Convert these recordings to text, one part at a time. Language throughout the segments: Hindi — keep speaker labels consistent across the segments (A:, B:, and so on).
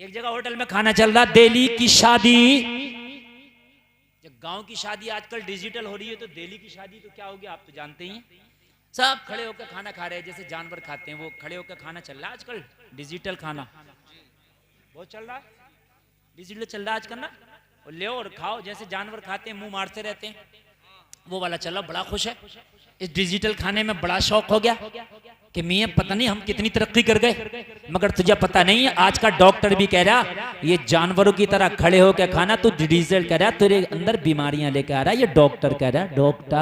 A: एक जगह होटल में खाना चल रहा, दिल्ली की शादी। जब गांव की शादी आजकल डिजिटल हो रही है तो दिल्ली की शादी तो क्या होगी आप तो जानते ही हैं। सब खड़े होकर खाना खा रहे हैं, जैसे जानवर खाते हैं वो खड़े होकर खाना चल रहा है आजकल। डिजिटल खाना बहुत चल रहा है, डिजिटल चल रहा है आजकल ना। और ले और खाओ जैसे जानवर खाते हैं, मुंह मारते रहते हैं, वो वाला चल रहा। बड़ा खुश है इस डिजिटल खाने में, बड़ा शौक हो गया कि मियां पता नहीं हम कितनी तरक्की कर गए। मगर तुझे पता नहीं है आज का डॉक्टर भी कह रहा ये जानवरों की तरह खड़े होकर खाना, तू डिजिटल कह रहा तेरे अंदर बीमारियां लेके आ रहा है। ये डॉक्टर कह रहा, डॉक्टर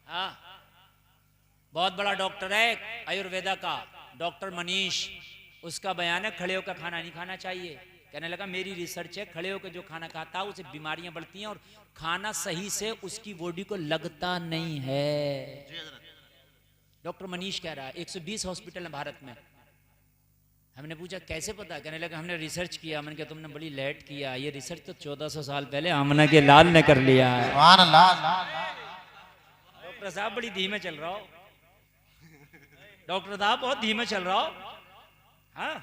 A: हाँ बहुत बड़ा डॉक्टर है आयुर्वेदा का, डॉक्टर मनीष। उसका बयान है खड़े होकर खाना नहीं खाना चाहिए। कहने लगा मेरी रिसर्च है, खड़े होकर जो खाना खाता है उसे बीमारियां बढ़ती हैं और खाना सही से उसकी बॉडी को लगता नहीं है। डॉक्टर मनीष कह रहा है। 120 हॉस्पिटल है भारत में। हमने पूछा कैसे पता? कहने लगा हमने रिसर्च किया। मैंने कहा तुमने बड़ी लेट किया, ये रिसर्च तो 1400 साल पहले आमना के लाल ने कर लिया है। डॉक्टर साहब बड़ी धीमे चल रहा हो, डॉक्टर साहब बहुत धीमे चल रहा हो। हाँ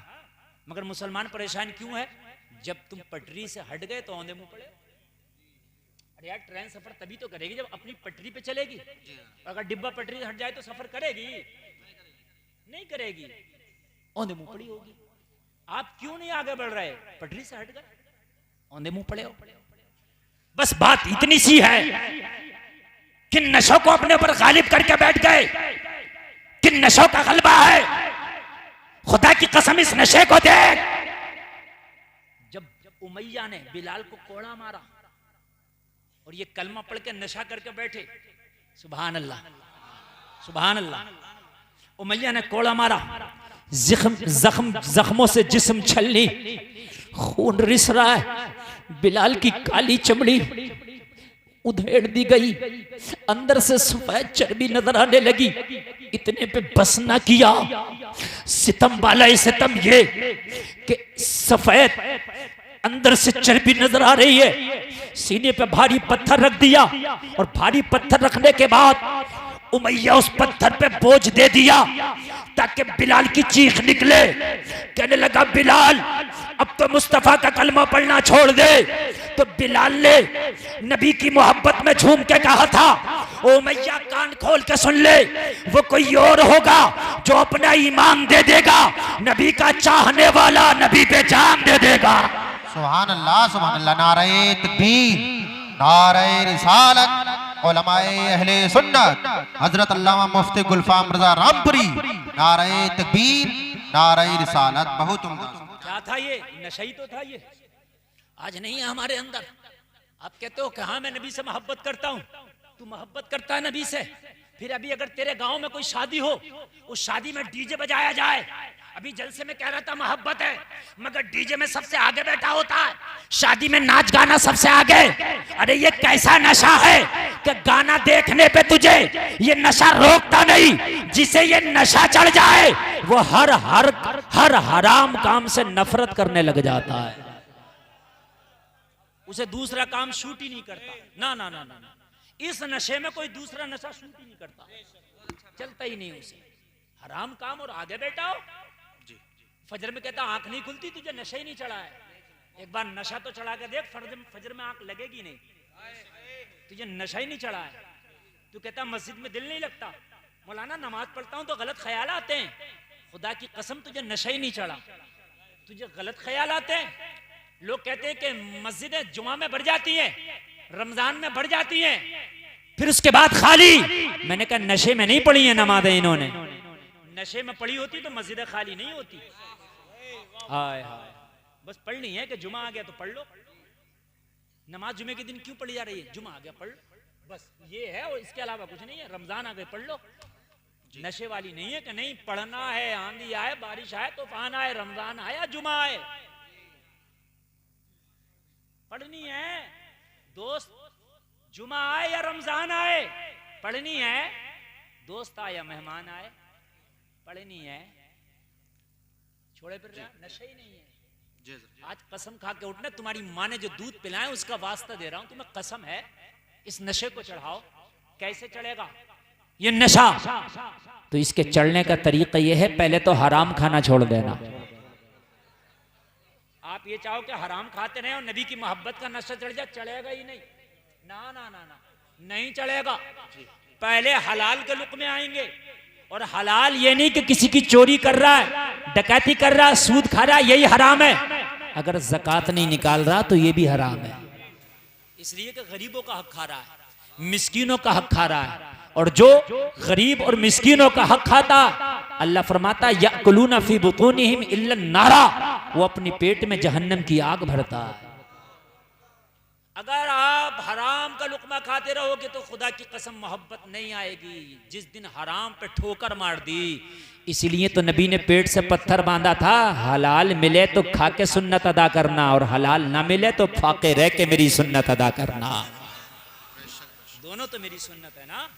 A: मगर मुसलमान परेशान क्यों है? जब तुम पटरी से हट गए तो औंधे मुंह पड़े। अरे यार ट्रेन सफर तभी तो करेगी जब अपनी पटरी पे चलेगी। अगर डिब्बा पटरी से हट जाए तो सफर करेगी? नहीं करेगी, औंधे मुंह पड़ी होगी। आप क्यों नहीं आगे बढ़ रहे? पटरी से हट गए, औंधे मुंह पड़े हो। बस बात इतनी सी है कि नशों को अपने ऊपर गालिब करके बैठ गए, कि नशों का गलबा है। खुदा की कसम इस नशे को देख। जब उमैया ने बिलाल को कोड़ा मारा और ये कलमा पढ़ के नशा करके बैठे, सुभान अल्लाह सुभान अल्लाह। उमैया ने कोड़ा मारा, जख्मों से जिस्म छलनी, खून रिस रहा है। बिलाल की काली चमड़ी उधेड़ दी गई, अंदर से सफेद चर्बी नजर आने लगी। इतने पे बस ना किया, सितम वाला सितम ये कि सफेद अंदर से चर्बी नजर आ रही है। सीने पे भारी पत्थर रख दिया और भारी पत्थर रखने के बाद उमैया उस पत्थर पे बोझ दे दिया ताकि बिलाल की चीख निकले। कहने लगा बिलाल अब तो मुस्तफा का कलमा पढ़ना छोड़ दे। तो बिलाल ने नबी की मोहब्बत में झूम के कहा था, ओ मैया कान खोल के सुन ले, वो कोई और होगा जो अपना ईमान दे देगा, नबी का चाहने वाला नबी पे जान दे देगा।
B: सुभान अल्लाह नारे तकबीर, नारे रिसालत, उलमाए अहले सुन्नत, हजरत अल्लामा मुफ्ती गुलफाम रजा रामपुरी, नारे तकबीर, नारे रिसालत। बहुत उम्दा।
A: क्या था ये? नशा ही तो था ये। आज नहीं है हमारे अंदर। आप कहते हो कि हाँ मैं नबी से मोहब्बत करता हूँ। तू मोहब्बत करता है नबी से, फिर अभी अगर तेरे गांव में कोई शादी हो, उस शादी में डीजे बजाया जाए। अभी जलसे में कह रहा था मोहब्बत है, मगर डीजे में सबसे आगे बैठा होता है, शादी में नाच गाना सबसे आगे। अरे ये कैसा नशा है कि गाना देखने पे तुझे ये नशा रोकता नहीं। जिसे ये नशा चढ़ जाए वो हर हराम काम से नफरत करने लग जाता है। उसे दूसरा काम शूट ही नहीं करता। ना ना ना ना, ना। इस नशे में कोई दूसरा नशा शूट ही नहीं करता, चलता ही नहीं उसे। हराम काम और आगे बैठा हो। फजर में कहता आंख नहीं खुलती, तुझे नशा ही नहीं चढ़ा है। एक बार नशा तो चढ़ा के देख, फजर में आंख लगेगी नहीं, तुझे नशा ही नहीं चढ़ा है। तू कहता मस्जिद में दिल नहीं लगता, मौलाना नमाज पढ़ता हूं तो गलत ख्याल आते हैं। खुदा की कसम तुझे नशा ही नहीं चढ़ा, तुझे गलत ख्याल आते हैं। लोग कहते हैं कि मस्जिदें जुमा में बढ़ जाती हैं, रमजान में बढ़ जाती हैं, फिर उसके बाद खाली। मैंने कहा नशे में नहीं पढ़ी है नमाजें इन्होंने। नशे में पढ़ी होती तो मस्जिदें खाली नहीं होती। हाय हाय, बस पढ़नी है कि जुमा आ गया तो पढ़ लो। नमाज जुमे के दिन क्यों पढ़ी जा रही है? जुमा आ गया पढ़ लो, बस ये है और इसके अलावा कुछ नहीं है। रमजान आ गए पढ़ लो। नशे वाली नहीं है कि नहीं पढ़ना है, आंधी आए बारिश आए तूफान आए, रमजान आया जुमा आए, पढ़नी है दोस्त। जुमा आए या रमजान आए पढ़नी है, दोस्त आए या मेहमान आए पढ़नी है। छोड़े फिर नशा ही नहीं है। आज कसम खा के उठना, तुम्हारी माँ ने जो दूध पिलाया उसका वास्ता दे रहा हूं तुम्हें, कसम है इस नशे को चढ़ाओ। कैसे चढ़ेगा ये नशा? तो इसके चढ़ने का तरीका यह है, पहले तो हराम खाना छोड़ देना। आप ये चाहो कि हराम खाते रहे और नबी की मोहब्बत का नशा चढ़ जाए, चढ़ेगा ही नहीं। ना ना ना ना, नहीं चढ़ेगा। पहले हलाल के लुक़मे आएंगे। और हलाल ये नहीं कि किसी की चोरी कर रहा है, डकैती कर रहा है, सूद खा रहा है, यही हराम है। अगर ज़कात नहीं निकाल रहा तो ये भी हराम है, इसलिए कि गरीबों का हक खा रहा है, मिस्कीनों का हक खा रहा है। और जो गरीब और मिस्कीनों का हक खाता, अल्लाह फरमाता याकुलूना फी बुतूनिहिम इल्ला नारा, वो अपनी पेट में जहन्नम की आग भरता है। अगर आप हराम का लुकमा खाते रहोगे तो खुदा की कसम मोहब्बत नहीं आएगी। जिस दिन हराम पे ठोकर मार दी, इसीलिए तो नबी ने पेट से पत्थर बांधा था, हलाल मिले तो खा के सुन्नत अदा करना, और हलाल ना मिले तो फाके रह के मेरी सुन्नत अदा करना। दोनों तो मेरी सुन्नत है ना,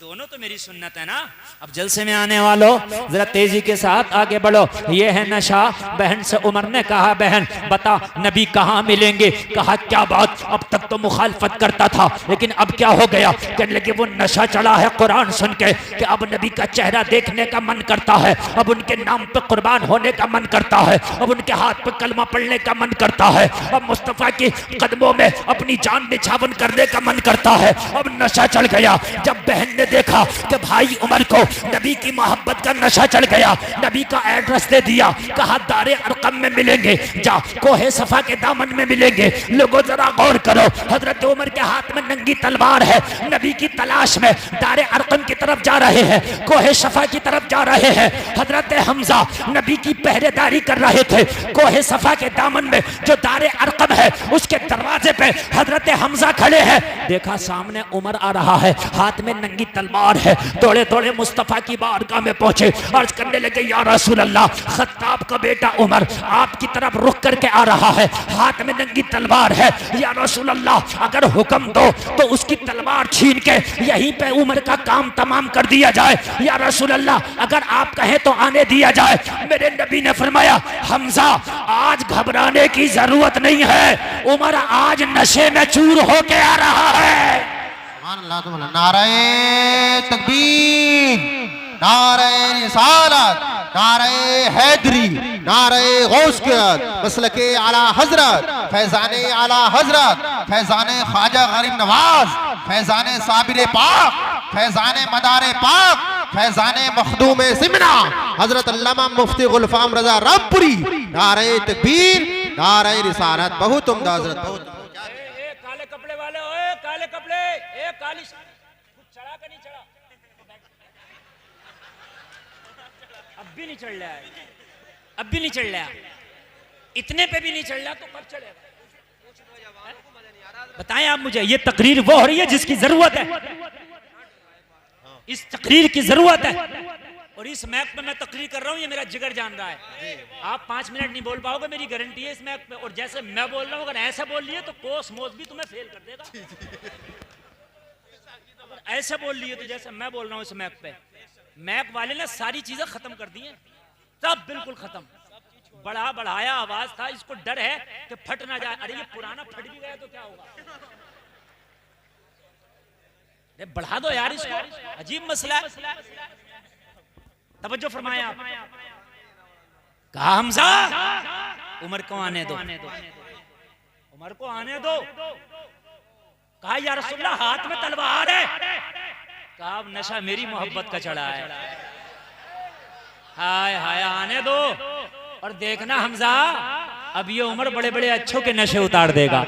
A: दोनों तो मेरी सुन्नत है ना। अब जलसे में आने वालों जरा तेजी के साथ आगे बढ़ो। ये है नशा। बहन से उमर ने कहा, बहन बता नबी कहाँ मिलेंगे? कहा क्या बात, अब तक तो मुखालफत करता था लेकिन अब क्या हो गया? कहने लगे वो नशा चढ़ा है कुरान सुन के कि अब नबी का चेहरा देखने का मन करता है, अब उनके नाम पे कुर्बान होने का मन करता है, अब उनके हाथ पे कलमा पढ़ने का मन करता है, अब मुस्तफा के कदमों में अपनी जान निछावन करने का मन करता है। अब नशा चढ़ गया। जब बहन ने देखा कि भाई उमर को नबी की मोहब्बत का नशा चढ़ गया, नबी का एड्रेस दे दिया, कहा दारे अरकम में मिलेंगे, जा कोहे सफा के दामन में मिलेंगे। लोगों जरा गौर करो, हजरत उमर के हाथ में नंगी तलवार है, नबी की तलाश में दारे अरकम की तरफ जा रहे हैं, कोहे सफा की तरफ जा रहे हैं। हजरत हमजा नबी की पहरेदारी कर रहे थे। कोहे सफा के दामन में जो दारे अरकम है उसके दरवाजे पे हजरत हमजा खड़े हैं। देखा सामने उमर आ रहा है, हाथ में नंगी तलवार है। दौड़े दौड़े मुस्तफा की बारगाह में पहुंचे, अर्ज करने लगे या रसूल अल्लाह, खत्ताब का बेटा उमर आपकी तरफ रुख करके आ रहा है, हाथ में नंगी तलवार है। या रसूल अल्लाह अगर हुक्म दो तो उसकी तलवार छीन के यहीं पे उमर का काम तमाम कर दिया जाए। या रसूल अल्लाह अगर आप कहें तो आने दिया जाए। मेरे नबी ने फरमाया हमजा आज घबराने की जरूरत नहीं है, उमर आज नशे में चूर होके आ रहा है।
B: नारे तकबीर, नारे रिसालत, नारे हैदरी, नारे गौसकियत, मसलके आला हजरत, फैजाने आला हजरत, फैजाने ख्वाजा गरीब नवाज, फैजाने साबिर पाक, फैजाने मदारे पाक, फैजाने मखदूम सिमना, हजरत अल्लामा मुफ्ती गुलफाम रजा रामपुरी। नारे तकबीर, नारे रिसालत। बहुत उम्दा हजरत, बहुत
A: काले कपड़े वाले, ओए काले कपड़े, ए काली कुछ चढ़ा के नहीं चढ़ा, अब भी नहीं चढ़ रहा है, अब भी नहीं चढ़ रहा, इतने पे भी नहीं चढ़ रहा तो कब चढ़ेगा? बताएं आप मुझे। ये तकरीर वो हो रही है जिसकी जरूरत है, इस तकरीर की जरूरत है। और इस मैक पे मैं तकरीर कर रहा हूँ, ये मेरा जिगर जान रहा है। आप 5 मिनट नहीं बोल पाओगे, मेरी गारंटी है इस मैक पे। और जैसे मैं बोल रहा हूँ अगर ऐसे बोल लिए तो कोस मोस भी तुम्हें फेल कर देगा। अगर ऐसे बोल लिए तो जैसे मैं बोल रहा हूँ इस मैक पे, मैक वाले ने सारी चीजें खत्म कर दी हैं, सब बिल्कुल खत्म। बढ़ाया आवाज था, इसको डर है कि फट ना जाए। अरे ये पुराना फट भी गया तो क्या होगा? बढ़ा दो यार इसको, अजीब मसला है। तवज्जो फरमाया आप। कहा हमजा उमर को आने दो, उमर को आने दो। कहा या रसूलल्लाह हाथ में तलवार है। कहा अब नशा मेरी मोहब्बत का चढ़ा है। हाय हाय आने दो और देखना हमजा अब ये उमर बड़े बड़े अच्छों के नशे उतार देगा।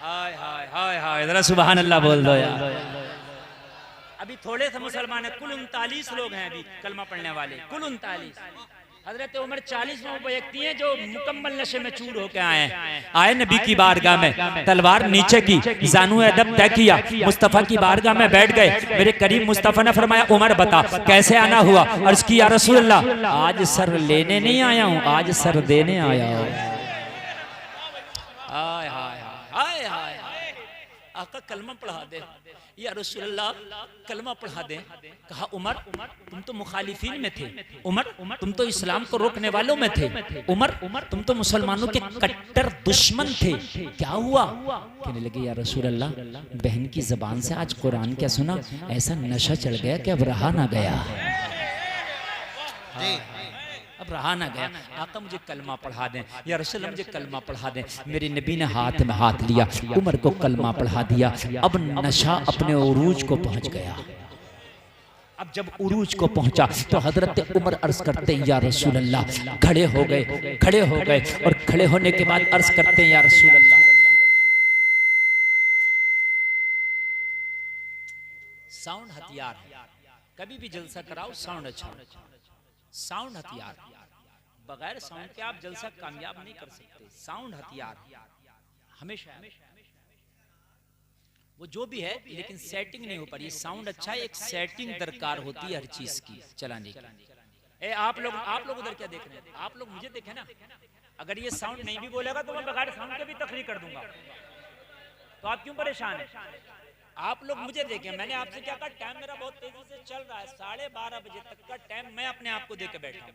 A: हाय हाय हाय हाय, जरा सुभान अल्लाह बोल दो यार। अभी थोड़े से मुसलमान है, कुल 39 लोग हैं अभी कलमा पढ़ने वाले, कुल 39। हजरत उमर 40 व्यक्ति हैं जो मुकम्मल नशे में चूर होके आए नबी की बारगाह में, तलवार नीचे की, जानू अदब तय किया, मुस्तफ़ा की बारगाह में बैठ गए। मेरे करीम मुस्तफ़ा ने फरमाया उमर बता कैसे आना हुआ? अर्ज़ की या रसूल अल्लाह आज सर लेने नहीं आया हूँ, आज सर देने आया हूँ। हाय हाय हाय हाय, आका कलमा पढ़ा दे या रसूल अल्लाह, कलमा पढ़ा दे। कहा उमर तुम तो मुखालिफीन में थे, उमर तुम तो इस्लाम को रोकने वालों में थे, उमर तुम तो मुसलमानों के कट्टर दुश्मन थे, क्या हुआ? कहने लगे या रसूल अल्लाह बहन की जबान से आज कुरान क्या सुना, ऐसा नशा चढ़ गया कि अब रहा ना गया। अब अब रहा ना गया, आका मुझे कलमा पढ़ा दें, या रसूल मुझे कलमा पढ़ा दें। मेरे नबी ने हाथ में हाथ लिया, उमर को कलमा पढ़ा दिया। अब नशा अपने उरूज को पहुंच गया। अब जब उरूज को पहुंचा तो हजरत उमर अर्ज करते हैं या रसूल अल्लाह, खड़े हो गए और खड़े होने के बाद अर्ज करते हैं या रसूल अल्लाह, साउंड हथियार है, कभी भी जलसा कराओ साउंड अच्छा, साउंड हथियार, बगैर साउंड के आप जलसा कामयाब नहीं कर सकते। साउंड हथियार हमेशा, वो जो भी है, लेकिन सेटिंग नहीं हो पा रही। साउंड अच्छा है, एक सेटिंग दरकार होती है हर चीज की चलाने की। आप लोग उधर क्या देख रहे हैं? आप लोग मुझे देखें ना, अगर ये साउंड नहीं भी बोलेगा तो मैं बगैर साउंड के भी तकरीर कर दूंगा, तो आप क्यों परेशान हैं? आप लोग मुझे देखें, मैंने आपसे क्या कहा, टाइम मेरा बहुत तेजी से चल रहा है, 12:30 बजे तक का टाइम मैं अपने आप को दे के बैठा हूं,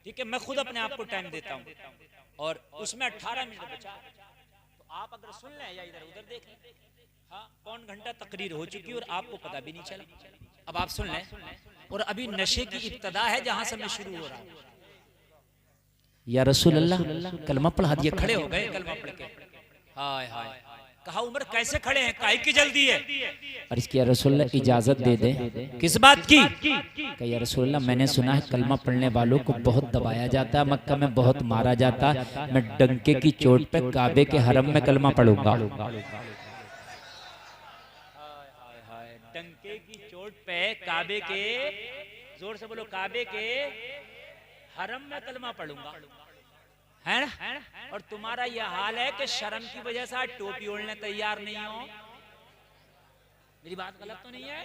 A: ठीक है, मैं खुद अपने आप को टाइम देता हूं, और उसमें 18 मिनट बचा। तो आप अगर सुन लें या इधर उधर देख लें, हाँ, पौन घंटा तकरीर हो चुकी और आपको पता भी नहीं चला। अब आप सुन लें, और अभी नशे की इब्तदा है जहां से मैं शुरू हो रहा हूं। या रसूल अल्लाह, कलमा पढ़ा दिया, खड़े हो गए कलमा पढ़ के। हाय हाय, कहा उमर कैसे खड़े हैं, काहे की जल्दी है? और इसकी या रसूल अल्लाह इजाजत दे दें। किस बात की? कहा या रसूल अल्लाह, मैंने सुना है कलमा पढ़ने वालों को बहुत दबाया जाता है, मक्का में बहुत मारा जाता है, मैं डंके की चोट पे काबे के हरम में कलमा पढ़ूंगा। डंके की चोट पे काबे के, जोर से बोलो, काबे के हरम में कलमा पढ़ूंगा, है ना? और तुम्हारा यह हाल है कि शर्म की वजह से आज टोपी ओढ़ने तैयार नहीं हो। मेरी बात गलत तो नहीं है?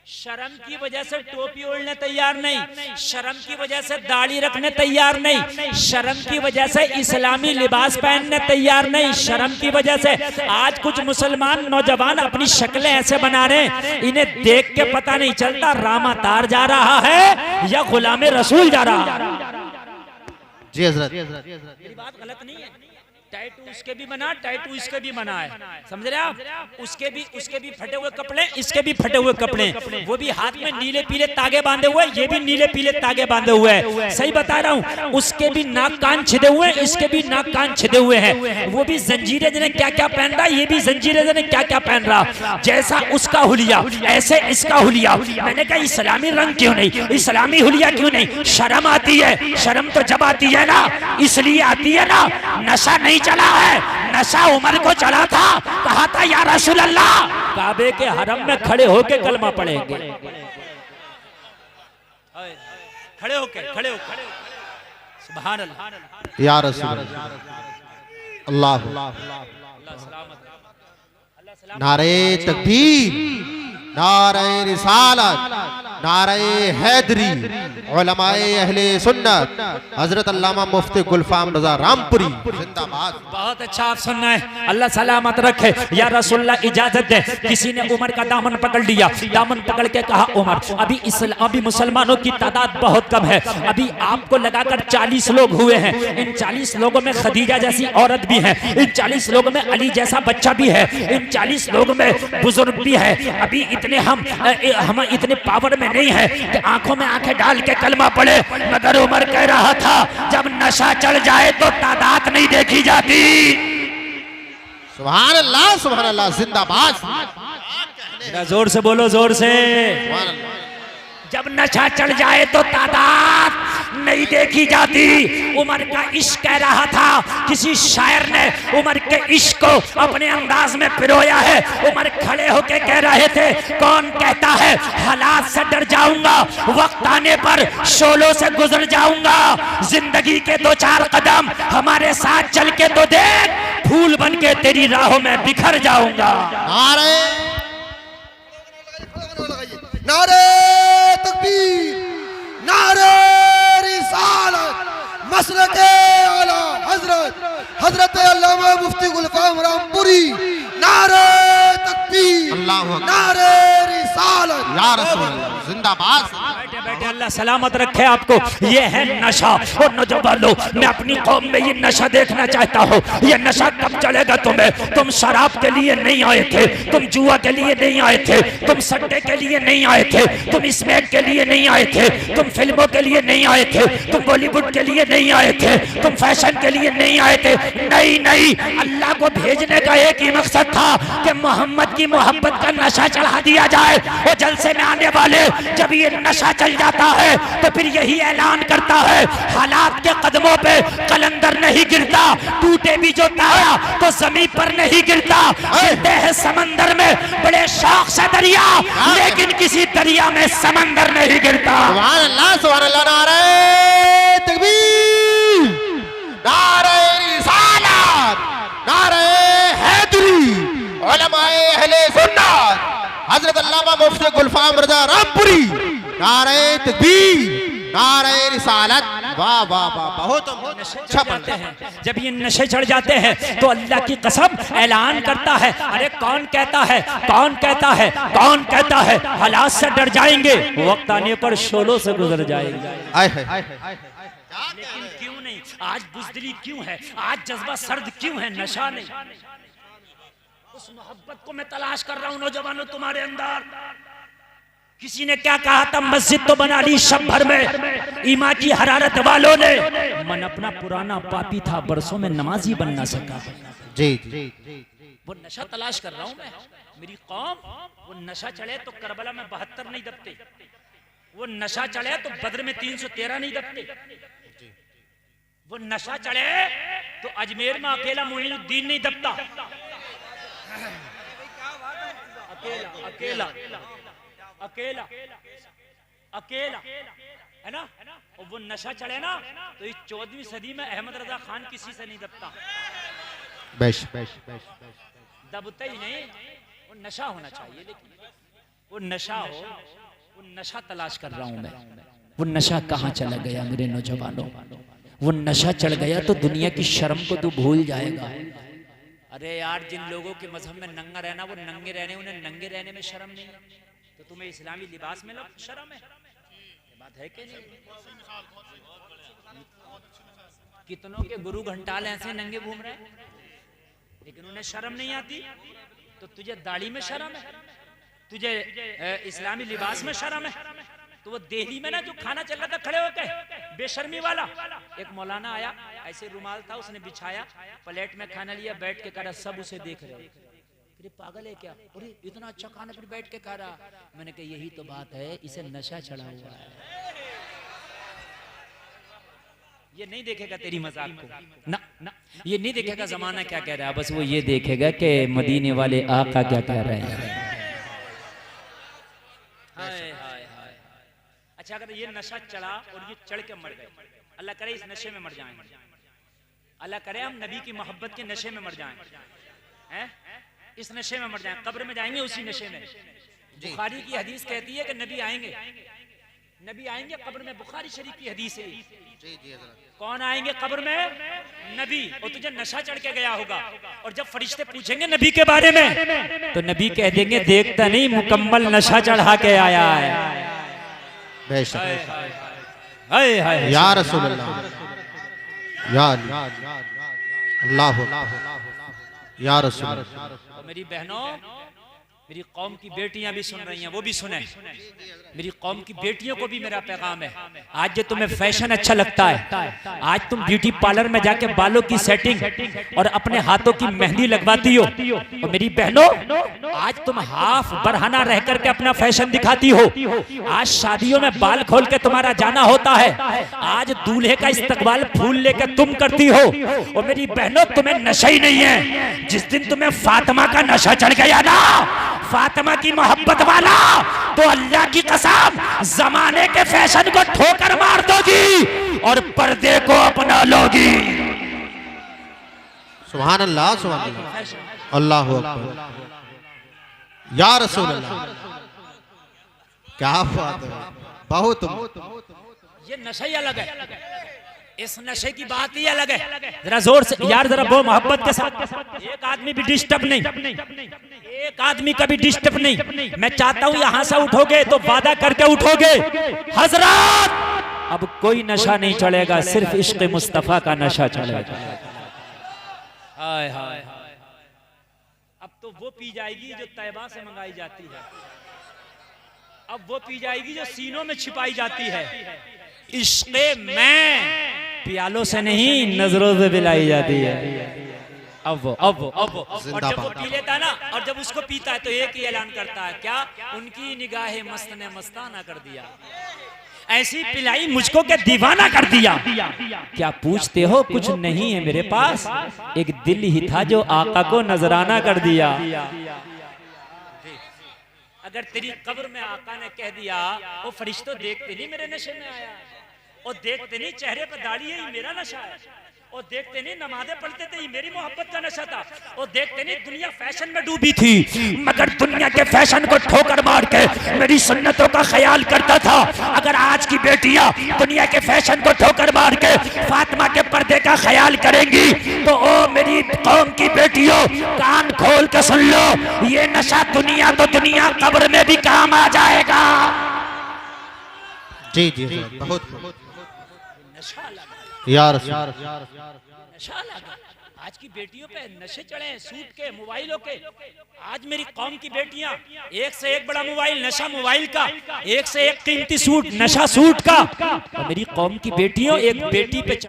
A: शर्म की वजह से टोपी ओढ़ने तैयार नहीं, शर्म की वजह से दाढ़ी रखने तैयार नहीं, शर्म की वजह से इस्लामी लिबास पहनने तैयार नहीं, शर्म की वजह से आज कुछ मुसलमान नौजवान अपनी शक्लें ऐसे बना रहे हैं, इन्हें देख के पता नहीं चलता रामा तार जा रहा है या गुलामे रसूल जा रहा है।
B: जी हजरत,
A: मेरी बात गलत नहीं है। टैटू उसके भी बना, टैटू इसके भी बना है, समझ रहे आप? उसके भी फटे हुए कपड़े, इसके भी फटे हुए कपड़े, वो भी हाथ में नीले पीले तागे बांधे हुए, ये भी नीले पीले तागे बांधे हुए हैं। सही बता रहा हूँ, उसके भी नाक कान छिदे हुए, इसके भी नाक कान छिदे हुए हैं। वो भी जंजीरें जने क्या क्या पहन रहा, ये भी जंजीरें जने क्या क्या पहन रहा। जैसा उसका हुलिया ऐसे इसका हुलिया। मैंने कहा इस्लामी रंग क्यों नहीं, इस्लामी हुलिया क्यों नहीं? शर्म आती है, शर्म तो जब आती है ना, इसलिए आती है ना, नशा नहीं चला है, नशा उमर को चला था। कहा था या रसूल अल्लाह, काबे के हरम में खड़े होके कलमा पढ़ेंगे। खड़े होके सुभान अल्लाह,
B: या रसूल अल्लाह, नारे तकबीर, नारे रिसालत, नारे हैदरी, उलमाए अहले सुन्नत, हजरत अल्लामा मुफ्ती गुलफाम रजा रामपुरी जिंदाबाद। बहुत
A: अच्छा, आप सुनना है, अल्लाह सलामत रखे। या रसूलुल्लाह इजाजत दे। किसी ने उमर का दामन पकड़ लिया, दामन पकड़ के कहा उमर, अभी मुसलमानों की तादाद बहुत कम है, अभी आपको लगाकर 40 लोग हुए हैं, इन 40 लोगों में खदीजा जैसी औरत भी है, इन 40 लोगों में अली जैसा बच्चा भी है, इन 40 लोगों में बुजुर्ग भी है, अभी इतने हम इतने पावर में नहीं है कि आंखों में आंखें डाल के कलमा पढ़े। मगर उमर कह रहा था जब नशा चढ़ जाए तो तादाद नहीं देखी जाती।
B: सुभान अल्लाह, जिंदाबाद।
A: जोर से बोलो, जोर से। जब नशा चढ़ जाए तो तादाद नहीं देखी जाती। उमर का इश्क कह रहा था। किसी शायर ने उमर के इश्क को अपने अंदाज में पिरोया है। उमर खड़े होके कह रहे थे, कौन कहता है हालात से डर जाऊंगा, वक्त आने पर शोलों से गुजर जाऊंगा। जिंदगी के 2-4 कदम हमारे साथ चल के तो देख, फूल बन के तेरी राहों में बिखर जाऊंगा।
B: नारे तकबीर, नारे रिसालत, मसलके आला हजरत अल्लामा मुफ्ती गुलफाम रामपुरी। नारे तकबीर, नारे रिसालत, या रसूल अल्लाह जिंदाबाद।
A: बैठे बैठे अल्लाह सलामत रखे आपको। ये है नशा। और नौजवानों, मैं अपनी कौम में ये नशा देखना चाहता हूँ। ये नशा कब चलेगा तुम्हें? तुम शराब के लिए नहीं आए थे, तुम जुआ के लिए नहीं आए थे, तुम सट्टे के लिए नहीं आए थे, तुम स्मैक के लिए नहीं आए थे, तुम फिल्मों के लिए नहीं आए थे, तुम बॉलीवुड के लिए नहीं आए थे, तुम फैशन के लिए नहीं आए थे। नहीं नहीं, अल्लाह को भेजने का एक ही मकसद था कि मोहम्मद की मोहब्बत का नशा चढ़ा दिया जाए। और जलसे में आने वाले जब ये नशा चल जाता है तो फिर यही ऐलान करता है, हालात के कदमों पे कलंदर नहीं गिरता, टूटे भी जो तारा तो जमीन पर नहीं गिरता। गिरते हैं समंदर में बड़े शौक से दरिया, लेकिन किसी दरिया में समंदर नहीं गिरता।
B: सुभान अल्लाह, सुभान अल्लाह। नारे तकबीर, नारे रिसालत, नारे हैदरी, उलमाए अहले सुन्नत हजरत अल्लामा मुफ्ती गुलफाम रजा रामपुरी, नारे तकबीर, नारे रिसालत। वाह वाह वाह, बहुत अच्छा बनते हैं।
A: जब ये नशे चढ़ जाते हैं तो अल्लाह की कसम ऐलान करता है, अरे कौन कहता है, कौन कहता है, कौन कहता है हालात से डर जाएंगे, वक्त आने पर शोलों से गुजर जाएंगे। लेकिन क्यों नहीं? आज बुज़दिली क्यों है? आज जज्बा सर्द क्यों है? नशा नहीं। उस मोहब्बत को मैं तलाश कर रहा हूं नौजवानों तुम्हारे अंदर। किसी ने क्या कहा था, मस्जिद तो बना ली शब भर में, ईमान की हरारत वालों ने। मन अपना पुराना पापी था, बरसों में नमाजी बन ना सका।
B: जी
A: वो नशा तलाश कर रहा हूं मैं। मेरी कौम, वो नशा चढ़े तो करबला में 72 नहीं दबते, वो नशा चढ़े तो बद्र में 313 नहीं दबते, वो नशा चढ़े तो अजमेर में अकेला मुइनुद्दीन नहीं दबता। अकेला अकेला अकेला अकेला है ना। और वो नशा चढ़े ना तो इस 14वीं सदी में अहमद रजा खान किसी से नहीं दबता। दबता ही नहीं, वो नशा होना चाहिए। लेकिन वो नशा हो, वो नशा तलाश कर रहा हूं मैं। वो नशा कहाँ चला गया मेरे नौजवानों? वो नशा चढ़ गया तो दुनिया की शर्म को तू भूल जाएगा। अरे यार, जिन लोगों के मजहब में नंगा रहना वो नंगे रहने, उन्हें नंगे रहने में शर्म नहीं है, तो तुम्हें इस्लामी लिबास में शर्म है? ये बात है कि नहीं? कितनों के गुरु घंटाल ऐसे नंगे घूम रहे हैं, लेकिन उन्हें शर्म नहीं आती। तो तुझे दाढ़ी में शर्म है, तुझे इस्लामी लिबास में शर्म है। तो वो दिल्ली में ना जो खाना चल रहा था खड़े होकर, बेशर्मी वाला, एक मौलाना आया, ऐसे रुमाल था, उसने बिछाया, प्लेट में खाना लिया, बैठ के खा रहा, सब उसे देख रहे। अरे पागल है क्या? अरे इतना अच्छा खाना फिर बैठ के खा रहा। मैंने कहा यही तो बात है, इसे नशा चढ़ा हुआ है। ये नहीं देखेगा तेरी मजाक को ना, ना, ये नहीं देखेगा जमाना क्या कह रहा है, बस वो ये देखेगा कि मदीने वाले आका क्या कह रहे हैं। अच्छा, अगर ये नशा चढ़ा और ये चढ़ के मर गए, अल्लाह करे इस नशे में मर जाएं, अल्लाह करे हम नबी की मोहब्बत के नशे में मर जाएं, हैं? इस नशे में मर जाएं, कब्र में जाएंगे उसी नशे में। बुखारी की हदीस कहती है कि नबी आएंगे, नबी आएंगे कब्र में। बुखारी शरीफ की हदीस है। कौन आएंगे कब्र में? नबी। और तुझे नशा चढ़ के गया होगा, और जब फरिश्ते पूछेंगे नबी के बारे में तो नबी कह देंगे देखता नहीं, मुकम्मल नशा चढ़ा के आया है।
B: या रसूल अल्लाह, या अल्लाह, या रसूल।
A: मेरी बहनों, मेरी कौम की बेटियां भी सुन रही हैं, वो भी सुने। मेरी कौम की बेटियों को भी मेरा पैगाम है। आज जो तुम्हें फैशन अच्छा लगता है, आज तुम ब्यूटी पार्लर में जाके बालों की सेटिंग और अपने हाथों की मेहंदी लगवाती हो, और मेरी बहनों आज तुम हाफ बरहाना रह करके अपना फैशन दिखाती हो। आज शादियों में बाल खोल के तुम्हारा जाना होता है। आज दूल्हे का इस्तकबाल फूल लेकर तुम करती हो। और मेरी बहनों, तुम्हें नशा ही नहीं है। जिस दिन तुम्हें फातिमा का नशा चढ़ गया ना, फातिमा की मोहब्बत वाला, तो अल्लाह की कसम जमाने के फैशन को ठोकर मार दोगी और पर्दे को अपना लोगी।
B: सुभान अल्लाह, सुभान अल्लाह, अल्लाहु अकबर, या रसूल अल्लाह। क्या बात है, बहुत।
A: ये नशा ही अलग है। इस नशे की बात ही अलग है। जरा जोर से यार, जरा वो मोहब्बत के साथ। एक आदमी भी डिस्टर्ब नहीं, एक आदमी का भी डिस्टर्ब नहीं। मैं चाहता हूं यहां से उठोगे तो वादा करके उठोगे, हजरत अब कोई नशा नहीं चलेगा, सिर्फ इश्क मुस्तफा का नशा चलेगा। हाय हाय, अब तो वो पी जाएगी जो तैबा से मंगाई जाती है, अब वो पी जाएगी जो सीनों में छिपाई जाती है। इश्क़े मैं प्यालों से नहीं नजरों से पिलाई जाती है। अब वो और जब वो पी लेता है ना, और जब उसको पीता है तो एक ही ऐलान करता है, क्या उनकी निगाहें मस्त ने मस्ताना कर दिया, ऐसी पिलाई मुझको के दीवाना कर दिया। क्या पूछते हो, कुछ नहीं है मेरे पास, एक दिल ही था जो आका को नजराना कर दिया। अगर तेरी कब्र में आका ने कह दिया, वो फरिश्तों देखते नहीं मेरे नशे में आया, और देखते नहीं चेहरे पर दाढ़ी है, मेरा नशा है, और देखते नहीं नमाजें पढ़ते थे, मेरी मोहब्बत का नशा था, और देखते नहीं दुनिया फैशन में डूबी थी, मगर दुनिया के फैशन को ठोकर मार के मेरी सुन्नतों का ख्याल करता था। अगर आज की बेटियां दुनिया के फैशन को ठोकर मार के फातिमा के पर्दे का ख्याल करेंगी, तो ओ मेरी कौम की बेटियों, कान खोल के सुन लो, ये नशा दुनिया तो दुनिया कब्र में भी काम आ जाएगा।
B: जी जी बहुत
A: नशा लगा,
B: यार
A: नशा लगा। आज की बेटियों पे नशे चढ़े हैं, सूट के, मोबाइलों के। आज मेरी कौम की बेटियां एक से एक बड़ा मोबाइल, नशा मोबाइल का, एक से एक कीमती सूट, नशा सूट का। और मेरी कौम की बेटियों एक बेटी पे